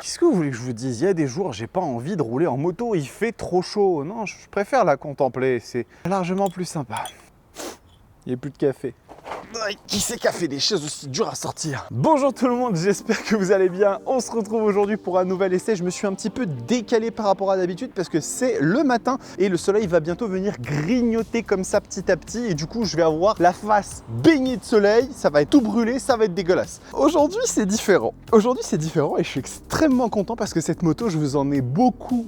Qu'est-ce que vous voulez que je vous dise? Il y a des jours, j'ai pas envie de rouler en moto, il fait trop chaud. Non, je préfère la contempler, c'est largement plus sympa. Il n'y a plus de café. Qui c'est qui a fait des chaises aussi dures à sortir? Bonjour tout le monde, j'espère que vous allez bien. On se retrouve aujourd'hui pour un nouvel essai. Je me suis un petit peu décalé par rapport à d'habitude parce que c'est le matin et le soleil va bientôt venir grignoter comme ça petit à petit. Et du coup, je vais avoir la face baignée de soleil. Ça va être tout brûlé, ça va être dégueulasse. Aujourd'hui, c'est différent. Aujourd'hui, c'est différent et je suis extrêmement content parce que cette moto, je vous en ai beaucoup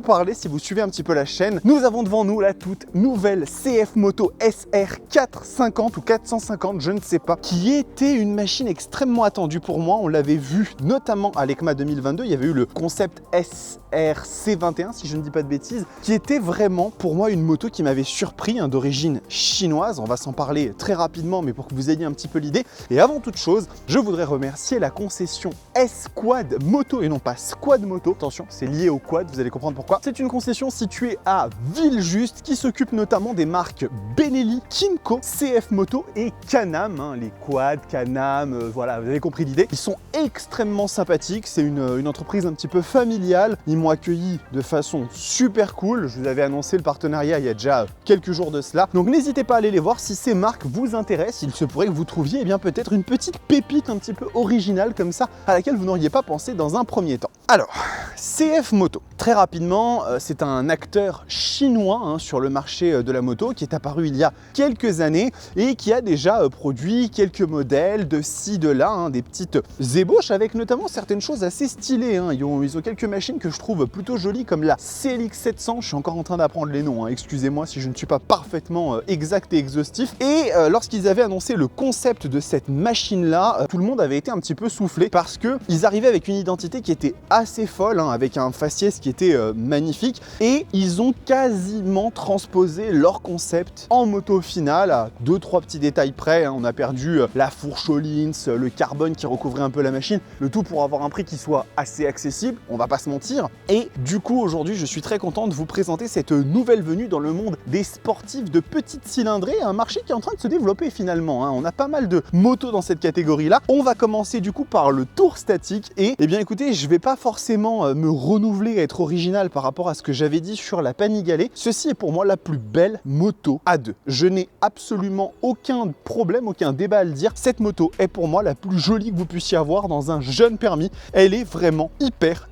parlé si vous suivez un petit peu la chaîne. Nous avons devant nous la toute nouvelle CF Moto SR 450 ou 450. Je ne sais pas, qui était une machine extrêmement attendue pour moi. On l'avait vu notamment à l'ECMA 2022, il y avait eu le concept SRC21 si je ne dis pas de bêtises, qui était vraiment pour moi une moto qui m'avait surpris, d'origine chinoise. On va s'en parler très rapidement, mais pour que vous ayez un petit peu l'idée. Et avant toute chose, je voudrais remercier la concession S-Quad Moto et non pas Squad Moto. Attention, c'est lié au quad, vous allez comprendre pourquoi. C'est une concession située à Villejuste qui s'occupe notamment des marques Benelli, Kymco, CF Moto et Can-Am, les quads, Can-Am, voilà, vous avez compris l'idée. Ils sont extrêmement sympathiques, c'est une entreprise un petit peu familiale. Ils m'ont accueilli de façon super cool. Je vous avais annoncé le partenariat il y a déjà quelques jours de cela. Donc n'hésitez pas à aller les voir si ces marques vous intéressent. Il se pourrait que vous trouviez bien peut-être une petite pépite un petit peu originale comme ça, à laquelle vous n'auriez pas pensé dans un premier temps. Alors, CF Moto, très rapidement, c'est un acteur chinois sur le marché de la moto qui est apparu il y a quelques années et qui a déjà produit quelques modèles de ci, de là, des petites ébauches avec notamment certaines choses assez stylées. Ils ont quelques machines que je trouve plutôt jolies comme la CLX 700. Je suis encore en train d'apprendre les noms, excusez-moi si je ne suis pas parfaitement exact et exhaustif. Et lorsqu'ils avaient annoncé le concept de cette machine-là, tout le monde avait été un petit peu soufflé parce qu'ils arrivaient avec une identité qui était assez folle, avec un faciès qui était magnifique et ils ont quasiment transposé leur concept en moto finale à 2-3 petits détails près. On a perdu la fourche Öhlins, le carbone qui recouvrait un peu la machine, le tout pour avoir un prix qui soit assez accessible, on va pas se mentir. Et du coup aujourd'hui je suis très content de vous présenter cette nouvelle venue dans le monde des sportifs de petite cylindrée, un marché qui est en train de se développer finalement. On a pas mal de motos dans cette catégorie là. On va commencer du coup par le tour statique et bien écoutez, je vais pas forcément me renouveler et être original par rapport à ce que j'avais dit sur la Panigale. Ceci est pour moi la plus belle moto à deux. Je n'ai absolument aucun problème, aucun débat à le dire. Cette moto est pour moi la plus jolie que vous puissiez avoir dans un jeune permis. Elle est vraiment hyper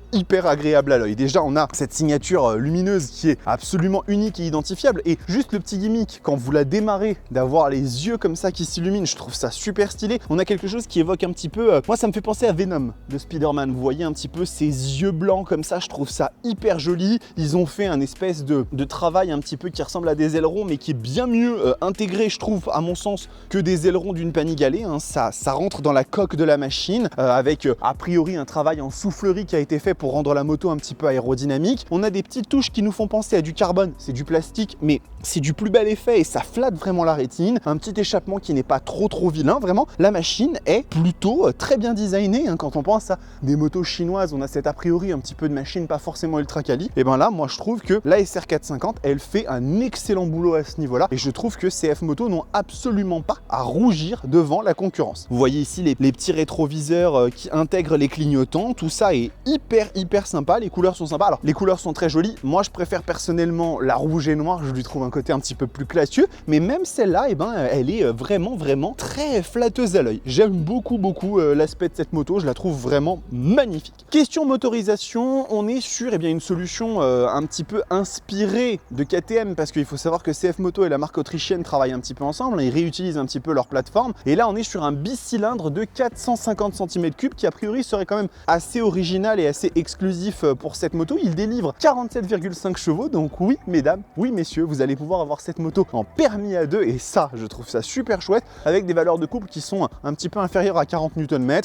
agréable à l'œil. Déjà, on a cette signature lumineuse qui est absolument unique et identifiable. Et juste le petit gimmick, quand vous la démarrez, d'avoir les yeux comme ça qui s'illuminent, je trouve ça super stylé. On a quelque chose qui évoque un petit peu... moi, ça me fait penser à Venom de Spider-Man. Vous voyez un petit peu ces yeux blancs comme ça, je trouve ça hyper joli. Ils ont fait un espèce de travail un petit peu qui ressemble à des ailerons, mais qui est bien mieux intégré, je trouve, à mon sens, que des ailerons d'une Panigale. Ça rentre dans la coque de la machine, avec a priori un travail en soufflerie qui a été fait pour rendre la moto un petit peu aérodynamique. On a des petites touches qui nous font penser à du carbone, c'est du plastique, mais c'est du plus bel effet et ça flatte vraiment la rétine. Un petit échappement qui n'est pas trop vilain, vraiment. La machine est plutôt très bien designée. Quand on pense à des motos chinoises, on a cet a priori un petit peu de machine pas forcément ultra quali. Et bien là, moi je trouve que la SR 450, elle fait un excellent boulot à ce niveau-là et je trouve que CF Moto n'ont absolument pas à rougir devant la concurrence. Vous voyez ici les petits rétroviseurs qui intègrent les clignotants, tout ça est hyper sympa, les couleurs sont sympas. Alors les couleurs sont très jolies, moi je préfère personnellement la rouge et noire, je lui trouve un côté un petit peu plus classieux, mais même celle-là, elle est vraiment très flatteuse à l'œil. J'aime beaucoup l'aspect de cette moto, je la trouve vraiment magnifique. Question motorisation, on est sur une solution un petit peu inspirée de KTM, parce qu'il faut savoir que CF Moto et la marque autrichienne travaillent un petit peu ensemble, ils réutilisent un petit peu leur plateforme, et là on est sur un bicylindre de 450 cm3 qui a priori serait quand même assez original et assez exclusif pour cette moto. Il délivre 47,5 chevaux, donc oui mesdames, oui messieurs, vous allez pouvoir avoir cette moto en permis à deux et ça, je trouve ça super chouette, avec des valeurs de couple qui sont un petit peu inférieures à 40 Nm.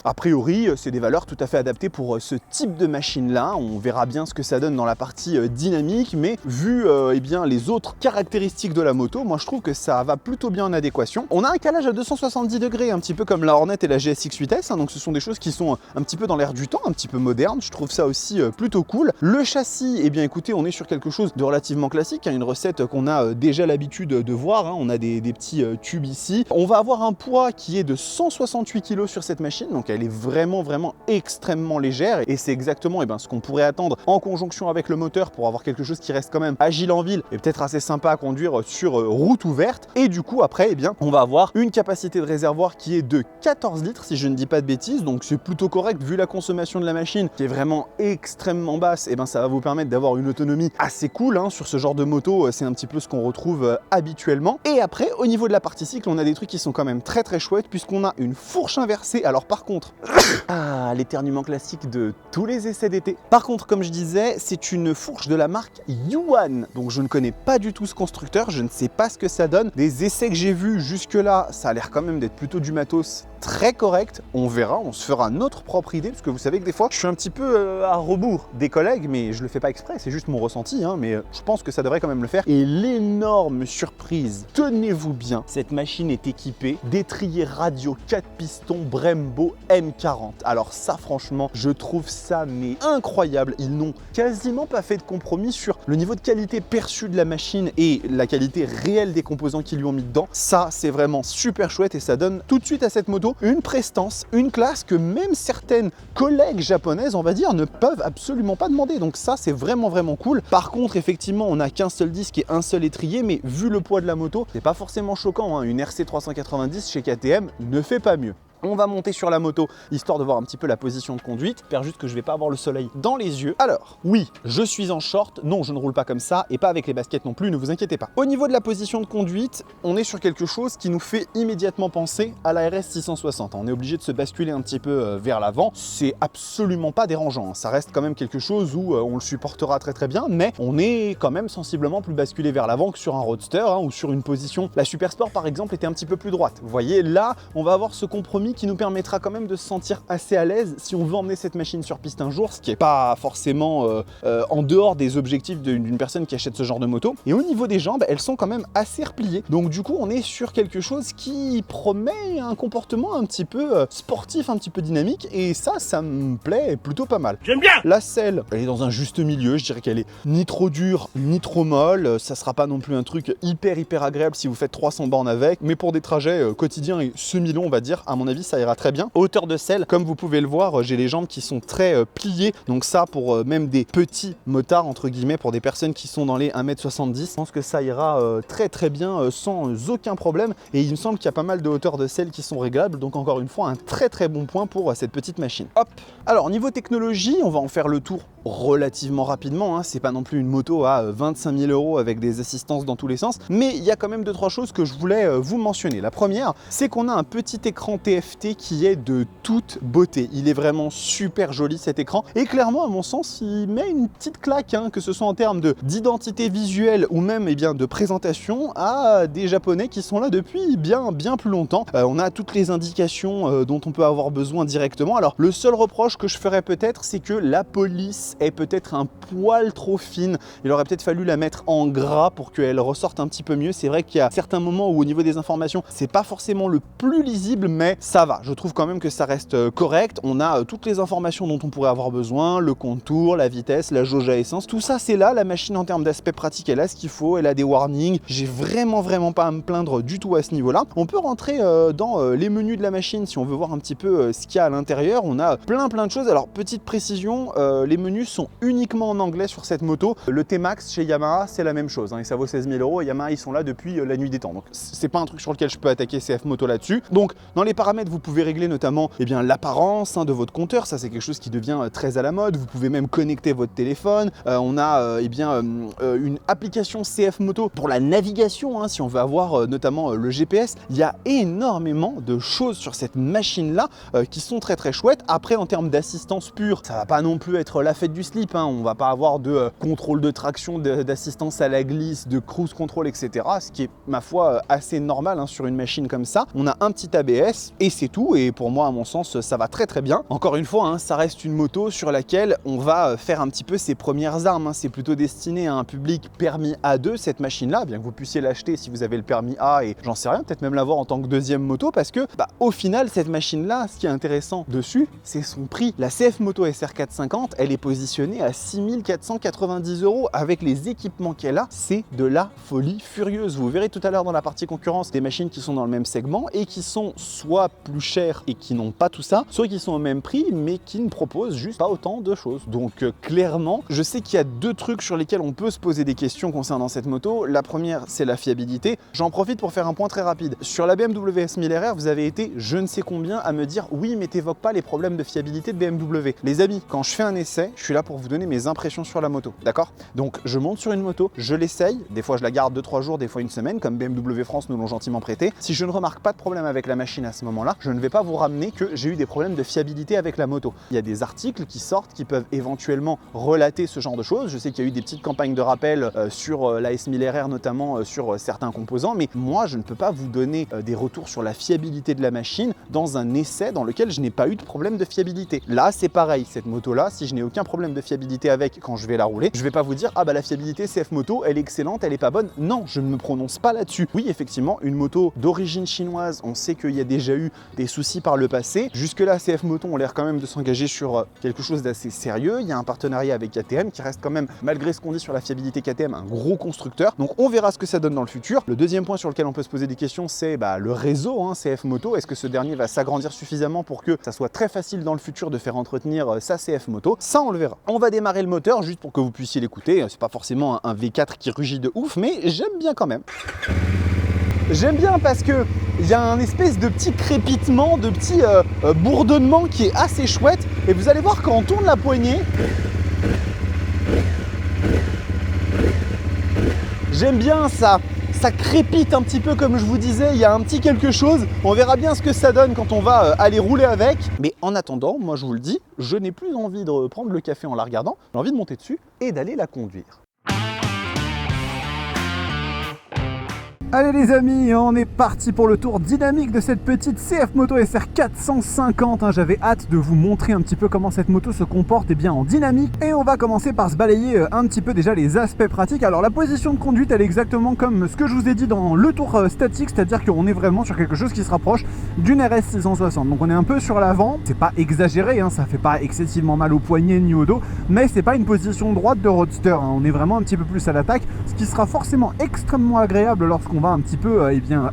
A priori, c'est des valeurs tout à fait adaptées pour ce type de machine-là. On verra bien ce que ça donne dans la partie dynamique, mais vu les autres caractéristiques de la moto, moi je trouve que ça va plutôt bien en adéquation. On a un calage à 270 degrés, un petit peu comme la Hornet et la GSX 8S, donc ce sont des choses qui sont un petit peu dans l'air du temps, un petit peu modernes. moderne, je trouve ça aussi plutôt cool. Le châssis, eh bien écoutez, on est sur quelque chose de relativement classique, hein, une recette qu'on a déjà l'habitude de voir, hein, on a des petits tubes ici. On va avoir un poids qui est de 168 kg sur cette machine, donc elle est vraiment extrêmement légère, et c'est exactement ce qu'on pourrait attendre en conjonction avec le moteur pour avoir quelque chose qui reste quand même agile en ville et peut-être assez sympa à conduire sur route ouverte. Et du coup après, eh bien, on va avoir une capacité de réservoir qui est de 14 litres si je ne dis pas de bêtises, donc c'est plutôt correct vu la consommation de la machine qui est vraiment extrêmement basse. Et ben ça va vous permettre d'avoir une autonomie assez cool, hein, sur ce genre de moto, c'est un petit peu ce qu'on retrouve habituellement. Et après, au niveau de la partie cycle, on a des trucs qui sont quand même très chouettes, puisqu'on a une fourche inversée. Alors par contre, l'éternuement classique de tous les essais d'été. Par contre, comme je disais, c'est une fourche de la marque Yuan, donc je ne connais pas du tout ce constructeur, je ne sais pas ce que ça donne. Des essais que j'ai vus jusque là, ça a l'air quand même d'être plutôt du matos très correct. On verra, on se fera notre propre idée, parce que vous savez que des fois je suis un petit peu à rebours des collègues, mais je le fais pas exprès, c'est juste mon ressenti, hein, mais je pense que ça devrait quand même le faire. Et l'énorme surprise, tenez-vous bien, cette machine est équipée d'étriers radio 4 pistons Brembo M40. Alors ça, franchement, je trouve ça mais incroyable. Ils n'ont quasiment pas fait de compromis sur le niveau de qualité perçu de la machine et la qualité réelle des composants qu'ils lui ont mis dedans. Ça, c'est vraiment super chouette, et ça donne tout de suite à cette moto une prestance, une classe que même certaines collègues japonaises, on va dire, ne peuvent absolument pas demander. Donc ça, c'est vraiment cool. Par contre, effectivement, on n'a qu'un seul disque et un seul étrier, mais vu le poids de la moto, c'est pas forcément choquant, hein. Une RC 390 chez KTM ne fait pas mieux. On va monter sur la moto, histoire de voir un petit peu la position de conduite. J'espère juste que je vais pas avoir le soleil dans les yeux. Alors, oui, je suis en short. Non, je ne roule pas comme ça, et pas avec les baskets non plus, ne vous inquiétez pas. Au niveau de la position de conduite, on est sur quelque chose qui nous fait immédiatement penser à la RS 660. On est obligé de se basculer un petit peu vers l'avant. C'est absolument pas dérangeant, hein. Ça reste quand même quelque chose où on le supportera très bien, mais on est quand même sensiblement plus basculé vers l'avant que sur un roadster, hein, ou sur une position. La Super Sport, par exemple, était un petit peu plus droite. Vous voyez, là, on va avoir ce compromis qui nous permettra quand même de se sentir assez à l'aise si on veut emmener cette machine sur piste un jour, ce qui n'est pas forcément en dehors des objectifs d'une personne qui achète ce genre de moto. Et au niveau des jambes, elles sont quand même assez repliées. Donc du coup, on est sur quelque chose qui promet un comportement un petit peu sportif, un petit peu dynamique, et ça me plaît plutôt pas mal. J'aime bien! La selle, elle est dans un juste milieu, je dirais qu'elle est ni trop dure, ni trop molle. Ça sera pas non plus un truc hyper agréable si vous faites 300 bornes avec, mais pour des trajets quotidiens et semi-longs, on va dire, à mon avis, ça ira très bien. Hauteur de selle, comme vous pouvez le voir, j'ai les jambes qui sont très pliées, donc ça pour même des petits motards entre guillemets, pour des personnes qui sont dans les 1m70, je pense que ça ira très bien sans aucun problème. Et il me semble qu'il y a pas mal de hauteurs de selle qui sont réglables, donc encore une fois un très bon point pour cette petite machine. Hop. Alors niveau technologie, on va en faire le tour relativement rapidement, hein. C'est pas non plus une moto à 25 000 € avec des assistances dans tous les sens, mais il y a quand même 2-3 choses que je voulais vous mentionner. La première, c'est qu'on a un petit écran TFT qui est de toute beauté. Il est vraiment super joli, cet écran, et clairement à mon sens il met une petite claque, hein, que ce soit en termes d'identité visuelle ou même de présentation à des japonais qui sont là depuis bien plus longtemps. On a toutes les indications dont on peut avoir besoin directement. Alors le seul reproche que je ferais peut-être, c'est que la police est peut-être un poil trop fine. Il aurait peut-être fallu la mettre en gras pour qu'elle ressorte un petit peu mieux. C'est vrai qu'il y a certains moments où au niveau des informations, c'est pas forcément le plus lisible, mais ça va. Je trouve quand même que ça reste correct. On a toutes les informations dont on pourrait avoir besoin, le contour, la vitesse, la jauge à essence, tout ça c'est là. La machine en termes d'aspect pratique, elle a ce qu'il faut, elle a des warnings. J'ai vraiment pas à me plaindre du tout à ce niveau-là. On peut rentrer dans les menus de la machine si on veut voir un petit peu ce qu'il y a à l'intérieur. On a plein de choses. Alors petite précision, les menus sont uniquement en anglais sur cette moto. Le T-Max chez Yamaha, c'est la même chose, hein, et ça vaut 16 000 €. Yamaha, ils sont là depuis la nuit des temps. Donc c'est pas un truc sur lequel je peux attaquer CF Moto là-dessus. Donc dans les paramètres, vous pouvez régler notamment l'apparence de votre compteur. Ça, c'est quelque chose qui devient très à la mode. Vous pouvez même connecter votre téléphone. On a une application CF Moto pour la navigation, hein, si on veut avoir notamment le GPS. Il y a énormément de choses sur cette machine-là qui sont très chouettes. Après, en termes d'assistance pure, ça va pas non plus être la fête du slip, hein. On va pas avoir de contrôle de traction, d'assistance à la glisse, de cruise control, etc. Ce qui est, ma foi, assez normal, hein, sur une machine comme ça. On a un petit ABS et c'est tout, et pour moi, à mon sens, ça va très très bien. Encore une fois, hein, ça reste une moto sur laquelle on va faire un petit peu ses premières armes, hein. C'est plutôt destiné à un public permis A2, cette machine-là, bien que vous puissiez l'acheter si vous avez le permis A, et j'en sais rien, peut-être même l'avoir en tant que deuxième moto, parce que, au final, cette machine-là, ce qui est intéressant dessus, c'est son prix. La CF Moto SR450, elle est positionnée à 6 490 € avec les équipements qu'elle a, c'est de la folie furieuse. Vous verrez tout à l'heure dans la partie concurrence des machines qui sont dans le même segment et qui sont soit plus chères et qui n'ont pas tout ça, soit qui sont au même prix mais qui ne proposent juste pas autant de choses. Donc clairement, je sais qu'il y a deux trucs sur lesquels on peut se poser des questions concernant cette moto. La première, c'est la fiabilité. J'en profite pour faire un point très rapide. Sur la BMW S1000RR, vous avez été je ne sais combien à me dire oui mais t'évoques pas les problèmes de fiabilité de BMW. Les amis, quand je fais un essai, je suis là pour vous donner mes impressions sur la moto, d'accord? Donc je monte sur une moto, je l'essaye, des fois je la garde 2-3 jours, des fois une semaine, comme BMW France nous l'ont gentiment prêté. Si je ne remarque pas de problème avec la machine à ce moment-là, je ne vais pas vous ramener que j'ai eu des problèmes de fiabilité avec la moto. Il y a des articles qui sortent qui peuvent éventuellement relater ce genre de choses. Je sais qu'il y a eu des petites campagnes de rappel sur la S1000RR, notamment sur certains composants, mais moi je ne peux pas vous donner des retours sur la fiabilité de la machine dans un essai dans lequel je n'ai pas eu de problème de fiabilité. Là c'est pareil, cette moto-là, si je n'ai aucun problème de fiabilité avec quand je vais la rouler, je vais pas vous dire ah bah la fiabilité CF Moto elle est excellente, elle est pas bonne. Non, je ne me prononce pas là-dessus. Oui effectivement, une moto d'origine chinoise, on sait qu'il y a déjà eu des soucis par le passé. Jusque là CF Moto ont l'air quand même de s'engager sur quelque chose d'assez sérieux. Il y a un partenariat avec KTM qui reste quand même, malgré ce qu'on dit sur la fiabilité KTM, un gros constructeur. Donc on verra ce que ça donne dans le futur. Le deuxième point sur lequel on peut se poser des questions, c'est le réseau hein, CF Moto. Est-ce que ce dernier va s'agrandir suffisamment pour que ça soit très facile dans le futur de faire entretenir sa CF Moto? Ça on le verra. On va démarrer le moteur juste pour que vous puissiez l'écouter. C'est pas forcément un V4 qui rugit de ouf, mais j'aime bien quand même. J'aime bien parce que il y a un espèce de petit crépitement, de petit bourdonnement qui est assez chouette. Et vous allez voir quand on tourne la poignée, j'aime bien ça. Ça crépite un petit peu comme je vous disais, il y a un petit quelque chose. On verra bien ce que ça donne quand on va aller rouler avec. Mais en attendant, moi je vous le dis, je n'ai plus envie de prendre le café en la regardant. J'ai envie de monter dessus et d'aller la conduire. Allez les amis, on est parti pour le tour dynamique de cette petite CF Moto SR450. J'avais hâte de vous montrer un petit peu comment cette moto se comporte en dynamique. Et on va commencer par se balayer un petit peu déjà les aspects pratiques. Alors la position de conduite, elle est exactement comme ce que je vous ai dit dans le tour statique, c'est-à-dire qu'on est vraiment sur quelque chose qui se rapproche d'une RS 660. Donc on est un peu sur l'avant, c'est pas exagéré, ça fait pas excessivement mal au poignet ni au dos, mais c'est pas une position droite de roadster, on est vraiment un petit peu plus à l'attaque, ce qui sera forcément extrêmement agréable lorsqu'on va un petit peu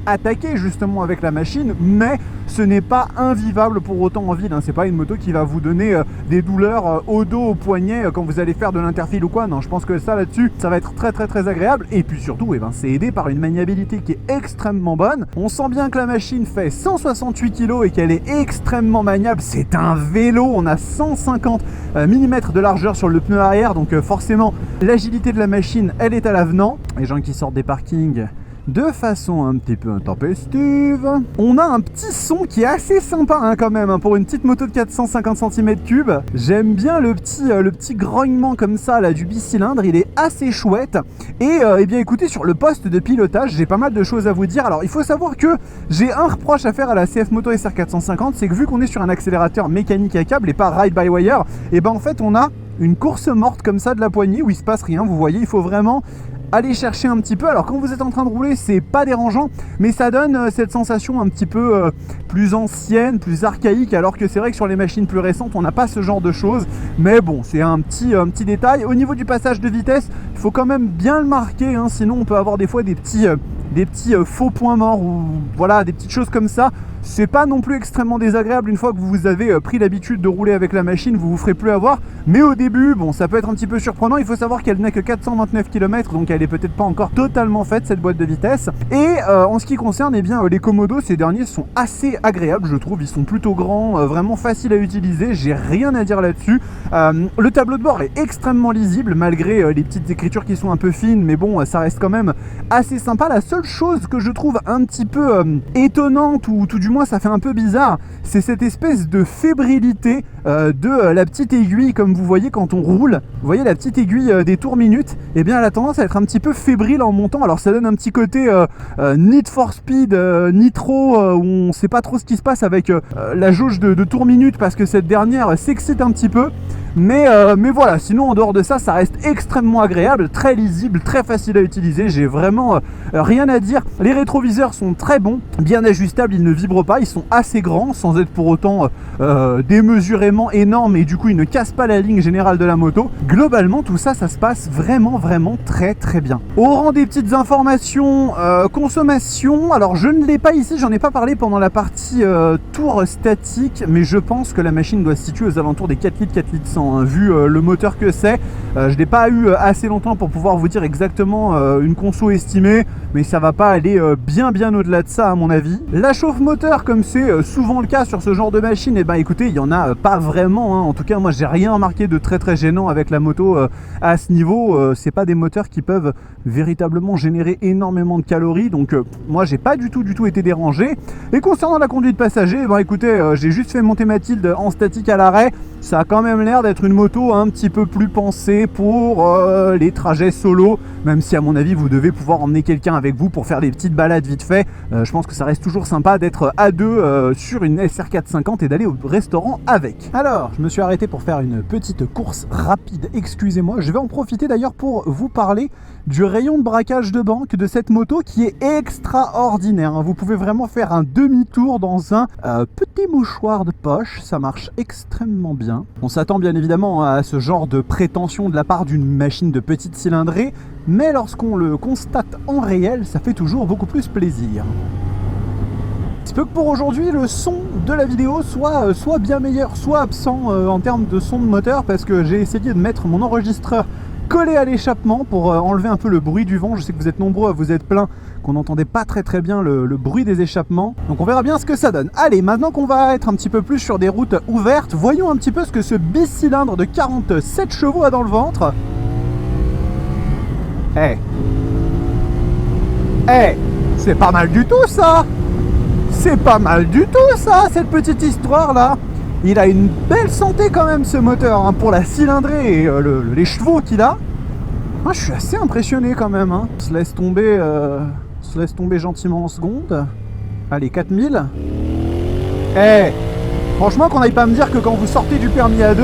attaquer justement avec la machine, mais ce n'est pas invivable pour autant en ville, c'est pas une moto qui va vous donner des douleurs au dos, au poignet quand vous allez faire de l'interfile ou quoi. Non, je pense que ça là-dessus, ça va être très très très agréable. Et puis surtout, c'est aidé par une maniabilité qui est extrêmement bonne. On sent bien que la machine fait 168 kg et qu'elle est extrêmement maniable. C'est un vélo, on a 150 mm de largeur sur le pneu arrière, donc forcément l'agilité de la machine, elle est à l'avenant. Les gens qui sortent des parkings de façon un petit peu intempestive. On a un petit son qui est assez sympa quand même pour une petite moto de 450 cm3. J'aime bien le petit grognement comme ça là du bicylindre, il est assez chouette. Et bien écoutez, sur le poste de pilotage, j'ai pas mal de choses à vous dire. Alors il faut savoir que j'ai un reproche à faire à la CF Moto SR450, c'est que vu qu'on est sur un accélérateur mécanique à câble et pas ride-by-wire, et en fait on a une course morte comme ça de la poignée où il se passe rien. Vous voyez, il faut vraiment aller chercher un petit peu. Alors quand vous êtes en train de rouler, c'est pas dérangeant, mais ça donne cette sensation un petit peu plus ancienne, plus archaïque, alors que c'est vrai que sur les machines plus récentes, on n'a pas ce genre de choses. Mais bon, c'est un petit détail. Au niveau du passage de vitesse, il faut quand même bien le marquer, sinon on peut avoir des fois des petits faux points morts ou voilà, des petites choses comme ça. C'est pas non plus extrêmement désagréable une fois que vous avez pris l'habitude de rouler avec la machine, vous vous ferez plus avoir. Mais au début, bon, ça peut être un petit peu surprenant. Il faut savoir qu'elle n'a que 429 km, donc elle est peut-être pas encore totalement faite cette boîte de vitesse. Et en ce qui concerne les Komodo, ces derniers sont assez agréables, je trouve. Ils sont plutôt grands, vraiment faciles à utiliser. J'ai rien à dire là-dessus. Le tableau de bord est extrêmement lisible malgré les petites écritures qui sont un peu fines, mais bon, ça reste quand même assez sympa. La seule chose que je trouve un petit peu étonnante ou tout du du moins ça fait un peu bizarre, c'est cette espèce de fébrilité de la petite aiguille, comme vous voyez quand on roule. Vous voyez la petite aiguille des tours minutes, et bien elle a tendance à être un petit peu fébrile en montant. Alors ça donne un petit côté Need for Speed, Nitro, où on sait pas trop ce qui se passe avec la jauge de tours minutes, parce que cette dernière s'excite un petit peu. Mais voilà, sinon en dehors de ça, ça reste extrêmement agréable, très lisible, très facile à utiliser. J'ai vraiment rien à dire. Les rétroviseurs sont très bons, bien ajustables, ils ne vibrent pas, ils sont assez grands sans être pour autant démesurément énormes, et du coup ils ne cassent pas la ligne générale de la moto. Globalement tout ça, ça se passe vraiment très très bien. Au rang des petites informations, consommation, alors je ne l'ai pas ici, j'en ai pas parlé pendant la partie tour statique, mais je pense que la machine doit se situer aux alentours des 4 litres, 4 litres 100, hein, vu le moteur que c'est. Je l'ai pas eu assez longtemps pour pouvoir vous dire exactement une conso estimée, mais ça va pas aller bien au-delà de ça à mon avis. La chauffe moteur, comme c'est souvent le cas sur ce genre de machine, et ben écoutez, il y en a pas vraiment, hein. En tout cas moi j'ai rien remarqué de très gênant avec la moto à ce niveau. C'est pas des moteurs qui peuvent véritablement générer énormément de calories, donc moi j'ai pas du tout été dérangé. Et concernant la conduite passager, ben écoutez, j'ai juste fait monter Mathilde en statique à l'arrêt. Ça a quand même l'air d'être une moto un petit peu plus pensée pour les trajets solo, même si à mon avis vous devez pouvoir emmener quelqu'un avec vous pour faire des petites balades vite fait. Je pense que ça reste toujours sympa d'être à deux sur une SR450 et d'aller au restaurant avec. Alors, je me suis arrêté pour faire une petite course rapide, excusez-moi. Je vais en profiter d'ailleurs pour vous parler du rayon de braquage de banque de cette moto qui est extraordinaire. Vous pouvez vraiment faire un demi-tour dans un petit mouchoir de poche, ça marche extrêmement bien. On s'attend bien évidemment à ce genre de prétention de la part d'une machine de petite cylindrée, mais lorsqu'on le constate en réel, ça fait toujours beaucoup plus plaisir. Il se peut que pour aujourd'hui le son de la vidéo soit bien meilleur, soit absent en termes de son de moteur, parce que j'ai essayé de mettre mon enregistreur collé à l'échappement pour enlever un peu le bruit du vent. Je sais que vous êtes nombreux à vous être plaints qu'on n'entendait pas très bien le bruit des échappements. Donc on verra bien ce que ça donne. Allez, maintenant qu'on va être un petit peu plus sur des routes ouvertes, voyons un petit peu ce que ce bicylindre de 47 chevaux a dans le ventre. C'est pas mal du tout ça. C'est pas mal du tout ça, cette petite histoire là. Il a une belle santé quand même ce moteur, hein, pour la cylindrée et les chevaux qu'il a. Moi je suis assez impressionné quand même, hein. Se laisse tomber gentiment en seconde. Allez, 4000. Franchement qu'on n'aille pas me dire que quand vous sortez du permis à 2,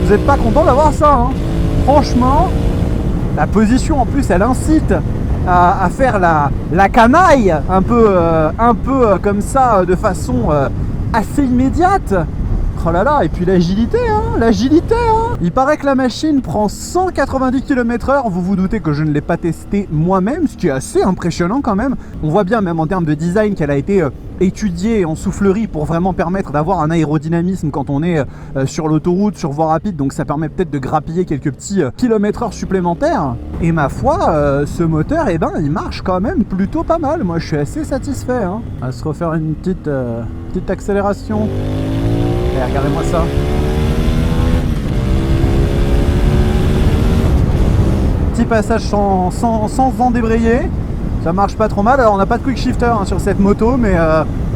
vous n'êtes pas content d'avoir ça, hein. Franchement, la position en plus elle incite à faire la canaille un peu comme ça, de façon assez immédiate. Oh là là, et puis l'agilité, Il paraît que la machine prend 190 km/h, vous vous doutez que je ne l'ai pas testé moi-même, ce qui est assez impressionnant quand même. On voit bien, même en termes de design, qu'elle a été étudiée en soufflerie pour vraiment permettre d'avoir un aérodynamisme quand on est sur l'autoroute, sur voie rapide, donc ça permet peut-être de grappiller quelques petits kilomètres-heure supplémentaires. Et ma foi, ce moteur, il marche quand même plutôt pas mal. Moi je suis assez satisfait, hein. On va se refaire une petite accélération. Regardez-moi ça. Petit passage sans vent débrayé. Ça marche pas trop mal. Alors on n'a pas de quick shifter, hein, sur cette moto, mais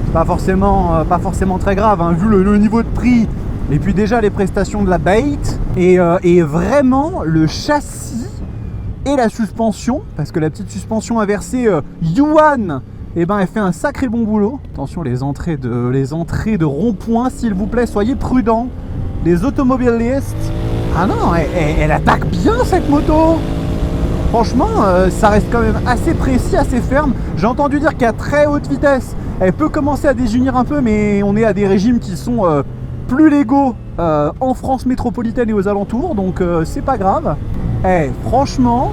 c'est pas forcément très grave, hein, vu le niveau de prix et puis déjà les prestations de la bait et vraiment le châssis et la suspension, parce que la petite suspension inversée Yuan, elle fait un sacré bon boulot. Attention, les entrées de rond-point, s'il vous plaît, soyez prudents. Les automobilistes. Ah non, elle attaque bien cette moto. Franchement, ça reste quand même assez précis, assez ferme. J'ai entendu dire qu'à très haute vitesse, elle peut commencer à désunir un peu, mais on est à des régimes qui sont plus légaux en France métropolitaine et aux alentours, donc c'est pas grave. Franchement,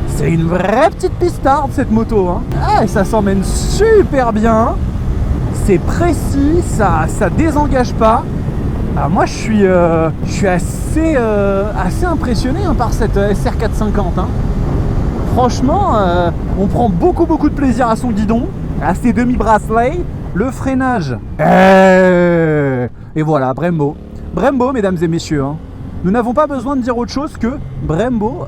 c'est une vraie petite pistarde cette moto, hein. Ça s'emmène super bien, c'est précis, ça désengage pas. Alors moi je suis assez impressionné, hein, par cette SR450, hein. Franchement, on prend beaucoup de plaisir à son guidon, à ses demi-bracelets, le freinage. Et voilà, Brembo, mesdames et messieurs, hein. Nous n'avons pas besoin de dire autre chose que Brembo.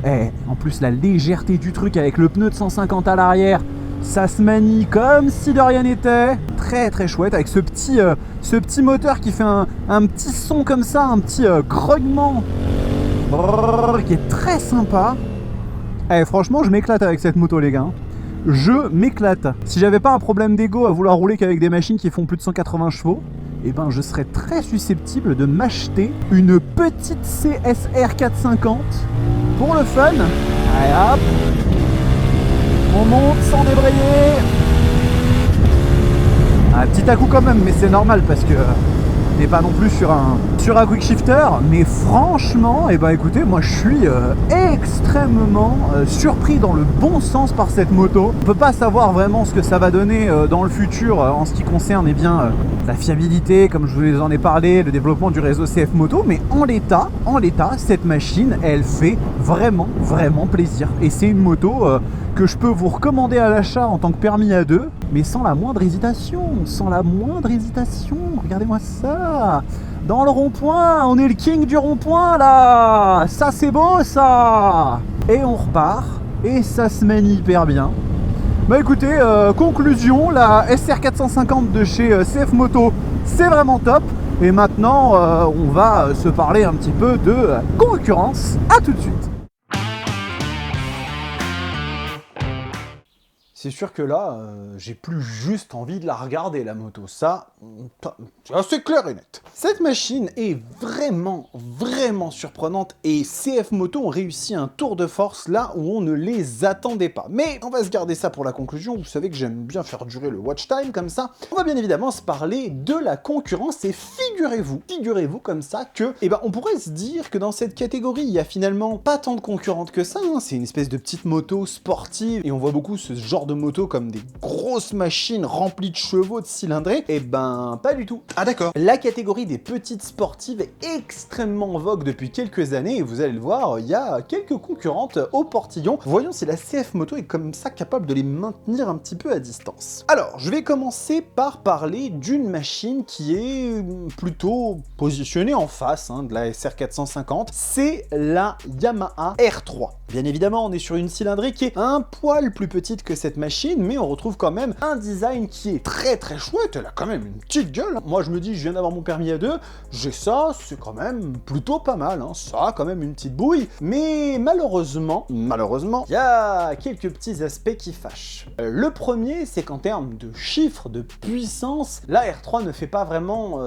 En plus la légèreté du truc avec le pneu de 150 à l'arrière. Ça se manie comme si de rien n'était. Très très chouette avec ce petit moteur qui fait un petit son comme ça, un petit grognement qui est très sympa. Eh, franchement, je m'éclate avec cette moto, les gars. Je m'éclate. Si j'avais pas un problème d'ego à vouloir rouler qu'avec des machines qui font plus de 180 chevaux, eh ben je serais très susceptible de m'acheter une petite CSR 450 pour le fun. Allez hop, on monte sans débrayer. Un petit à coup quand même, mais c'est normal parce que on n'est pas non plus sur un quick shifter. Mais franchement, eh ben écoutez, moi je suis extrêmement surpris dans le bon sens par cette moto. On peut pas savoir vraiment ce que ça va donner dans le futur en ce qui concerne la fiabilité, comme je vous en ai parlé, le développement du réseau CF Moto, mais en l'état, cette machine, elle fait vraiment plaisir. Et c'est une moto que je peux vous recommander à l'achat en tant que permis A2, mais sans la moindre hésitation, regardez-moi ça. Dans le rond-point, on est le king du rond-point là. Ça c'est beau ça. Et on repart, et ça se manie hyper bien. Bah écoutez, conclusion, la SR 450 de chez CF Moto, c'est vraiment top. Et maintenant, on va se parler un petit peu de concurrence. À tout de suite. C'est sûr que là, j'ai plus juste envie de la regarder, la moto. Ça, c'est clair et net. Cette machine est vraiment surprenante et CF Moto ont réussi un tour de force là où on ne les attendait pas. Mais on va se garder ça pour la conclusion. Vous savez que j'aime bien faire durer le watch time comme ça. On va bien évidemment se parler de la concurrence et figurez-vous comme ça que, on pourrait se dire que dans cette catégorie, il y a finalement pas tant de concurrentes que ça. Hein. C'est une espèce de petite moto sportive et on voit beaucoup ce genre de moto comme des grosses machines remplies de chevaux, de cylindrés. Pas du tout. Ah d'accord. La catégorie des petites sportives est extrêmement en vogue depuis quelques années et vous allez le voir, il y a quelques concurrentes au portillon. Voyons si la CF Moto est comme ça capable de les maintenir un petit peu à distance. Alors, je vais commencer par parler d'une machine qui est plutôt positionnée en face de la SR 450. C'est la Yamaha R3. Bien évidemment, on est sur une cylindrée qui est un poil plus petite que cette machine, mais on retrouve quand même un design qui est très chouette. Elle a quand même une petite gueule. Moi, je me dis, je viens d'avoir mon permis A2, j'ai ça, c'est quand même plutôt pas mal. Ça a quand même une petite bouille. Mais malheureusement, il y a quelques petits aspects qui fâchent. Le premier, c'est qu'en termes de chiffres, de puissance, la R3 ne fait pas vraiment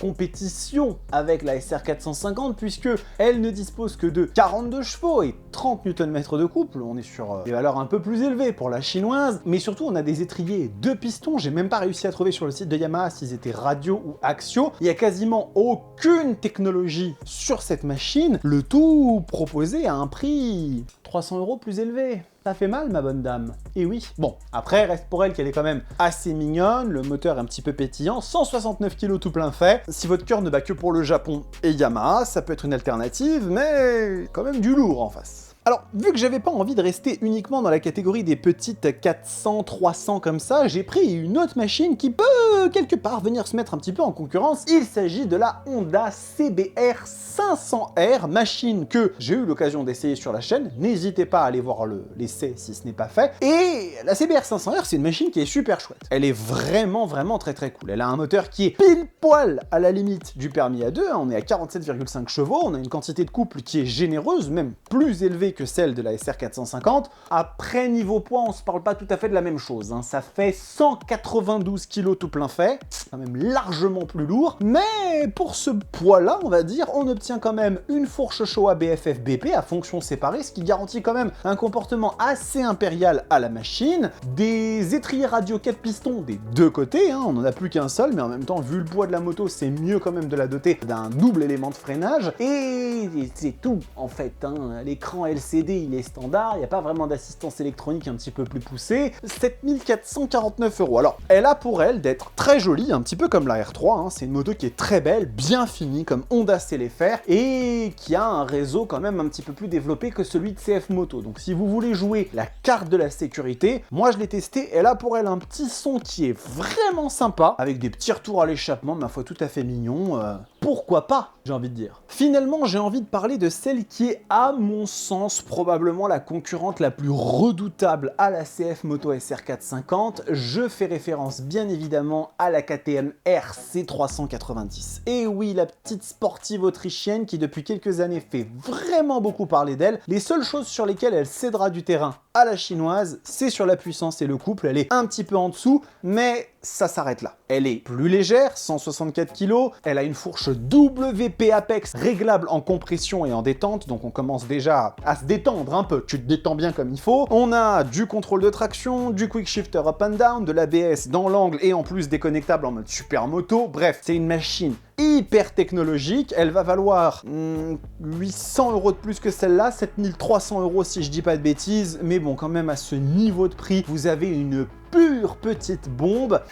compétition avec la SR 450, puisque elle ne dispose que de 42 chevaux et 30 Nm de couple. On est sur des valeurs un peu plus élevées pour la chinoise, mais surtout on a des étriers 2 pistons. J'ai même pas réussi à trouver sur le site de Yamaha s'ils étaient radio ou axiaux. Il y a quasiment aucune technologie sur cette machine, le tout proposé à un prix 300 € plus élevé. Ça fait mal, ma bonne dame. Et oui. Bon, après, reste pour elle qu'elle est quand même assez mignonne, le moteur est un petit peu pétillant, 169 kg tout plein fait. Si votre cœur ne bat que pour le Japon et Yamaha, ça peut être une alternative, mais quand même du lourd en face. Alors, vu que j'avais pas envie de rester uniquement dans la catégorie des petites 400, 300 comme ça, j'ai pris une autre machine qui peut quelque part venir se mettre un petit peu en concurrence. Il s'agit de la Honda CBR 500R, machine que j'ai eu l'occasion d'essayer sur la chaîne. N'hésitez pas à aller voir l'essai si ce n'est pas fait. Et la CBR 500R, c'est une machine qui est super chouette. Elle est vraiment très cool. Elle a un moteur qui est pile poil à la limite du permis A2. On est à 47,5 chevaux. On a une quantité de couple qui est généreuse, même plus élevée que celle de la SR 450. Après, niveau poids, on se parle pas tout à fait de la même chose. Ça fait 192 kg tout plein fait. C'est quand même largement plus lourd. Mais pour ce poids-là, on va dire, on obtient quand même une fourche Showa BFF BP à fonction séparée, ce qui garantit quand même un comportement assez impérial à la machine. Des étriers radio 4 pistons des deux côtés. On n'en a plus qu'un seul, mais en même temps, vu le poids de la moto, c'est mieux quand même de la doter d'un double élément de freinage. Et c'est tout, en fait. L'écran LCD, il est standard, il n'y a pas vraiment d'assistance électronique un petit peu plus poussée. 7449 €. Alors, elle a pour elle d'être très jolie, un petit peu comme la R3, c'est une moto qui est très belle, bien finie, comme Honda sait les faire, et qui a un réseau quand même un petit peu plus développé que celui de CF Moto. Donc si vous voulez jouer la carte de la sécurité, moi je l'ai testé, elle a pour elle un petit son qui est vraiment sympa, avec des petits retours à l'échappement, ma foi tout à fait mignon, pourquoi pas, j'ai envie de dire. Finalement, j'ai envie de parler de celle qui est, à mon sens, l'occurrence probablement la concurrente la plus redoutable à la CF Moto SR450. Je fais référence bien évidemment à la KTM RC390. Et oui, la petite sportive autrichienne qui depuis quelques années fait vraiment beaucoup parler d'elle. Les seules choses sur lesquelles elle cédera du terrain à la chinoise, c'est sur la puissance et le couple. Elle est un petit peu en dessous, mais ça s'arrête là. Elle est plus légère, 164 kg, elle a une fourche WP Apex réglable en compression et en détente, donc on commence déjà à se détendre un peu, tu te détends bien comme il faut. On a du contrôle de traction, du quick shifter up and down, de l'ABS dans l'angle et en plus déconnectable en mode super moto. Bref, c'est une machine hyper technologique. Elle va valoir 800 € de plus que celle-là, 7300 € si je dis pas de bêtises, mais bon, quand même à ce niveau de prix, vous avez une pure petite bombe.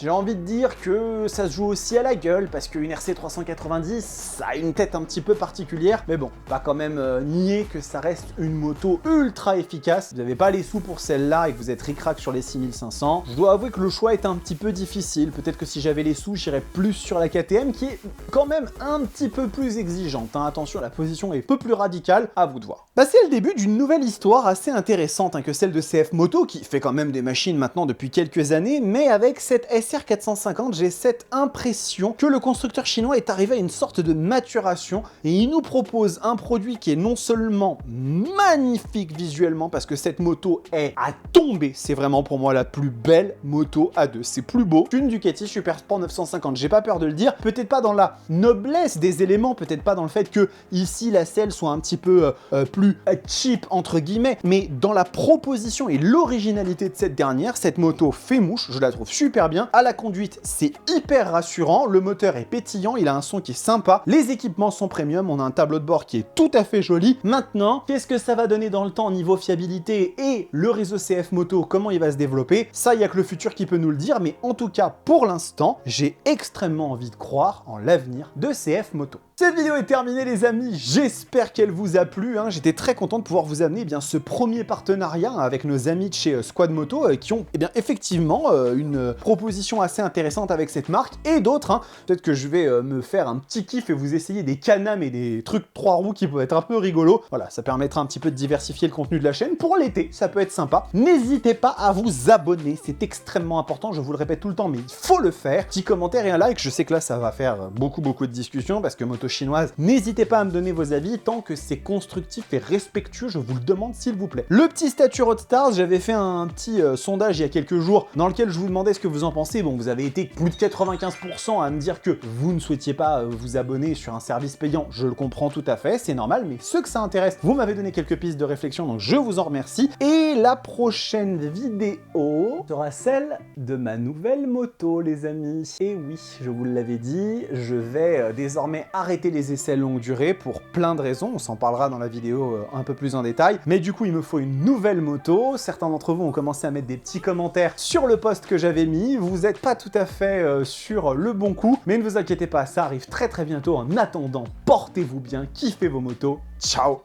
J'ai envie de dire que ça se joue aussi à la gueule, parce qu'une RC390, ça a une tête un petit peu particulière, mais bon, pas quand même nier que ça reste une moto ultra efficace. Vous n'avez pas les sous pour celle-là et que vous êtes ric-rac sur les 6500. Je dois avouer que le choix est un petit peu difficile. Peut-être que si j'avais les sous, j'irais plus sur la KTM, qui est quand même un petit peu plus exigeante. Hein. Attention, la position est un peu plus radicale, à vous de voir. Bah, c'est le début d'une nouvelle histoire assez intéressante que celle de CF Moto, qui fait quand même des machines maintenant depuis quelques années, mais avec cette SR450, j'ai cette impression que le constructeur chinois est arrivé à une sorte de maturation et il nous propose un produit qui est non seulement magnifique visuellement, parce que cette moto est à tomber, c'est vraiment pour moi la plus belle moto à deux. C'est plus beau qu'une Ducati Super Sport 950, j'ai pas peur de le dire, peut-être pas dans la noblesse des éléments, peut-être pas dans le fait que ici la selle soit un petit peu plus cheap entre guillemets, mais dans la proposition et l'originalité de cette dernière, cette moto fait mouche, je la trouve super bien. À la conduite, c'est hyper rassurant, le moteur est pétillant, il a un son qui est sympa, les équipements sont premium, on a un tableau de bord qui est tout à fait joli. Maintenant, qu'est-ce que ça va donner dans le temps niveau fiabilité et le réseau CF Moto, comment il va se développer? Ça, il n'y a que le futur qui peut nous le dire, mais en tout cas, pour l'instant, j'ai extrêmement envie de croire en l'avenir de CF Moto. Cette vidéo est terminée les amis, j'espère qu'elle vous a plu, hein. J'étais très content de pouvoir vous amener ce premier partenariat avec nos amis de chez Squad Moto qui ont effectivement une proposition assez intéressante avec cette marque et d'autres, hein. Peut-être que je vais me faire un petit kiff et vous essayer des Can-Am et des trucs 3 roues qui peuvent être un peu rigolos. Voilà, ça permettra un petit peu de diversifier le contenu de la chaîne. Pour l'été, ça peut être sympa. N'hésitez pas à vous abonner, c'est extrêmement important, je vous le répète tout le temps, mais il faut le faire. Petit commentaire et un like, je sais que là ça va faire beaucoup de discussions parce que moto chinoise, n'hésitez pas à me donner vos avis tant que c'est constructif et respectueux, je vous le demande s'il vous plaît. Le petit statut Roadstars, j'avais fait un petit sondage il y a quelques jours dans lequel je vous demandais ce que vous en pensez. Bon, vous avez été plus de 95% à me dire que vous ne souhaitiez pas vous abonner sur un service payant, je le comprends tout à fait, c'est normal, mais ceux que ça intéresse, vous m'avez donné quelques pistes de réflexion, donc je vous en remercie. Et la prochaine vidéo sera celle de ma nouvelle moto, les amis. Et oui, je vous l'avais dit, je vais désormais arrêter les essais longue durée pour plein de raisons, on s'en parlera dans la vidéo un peu plus en détail, mais du coup il me faut une nouvelle moto. Certains d'entre vous ont commencé à mettre des petits commentaires sur le post que j'avais mis, vous n'êtes pas tout à fait sur le bon coup, mais ne vous inquiétez pas, ça arrive très bientôt. En attendant, portez-vous bien, kiffez vos motos, ciao.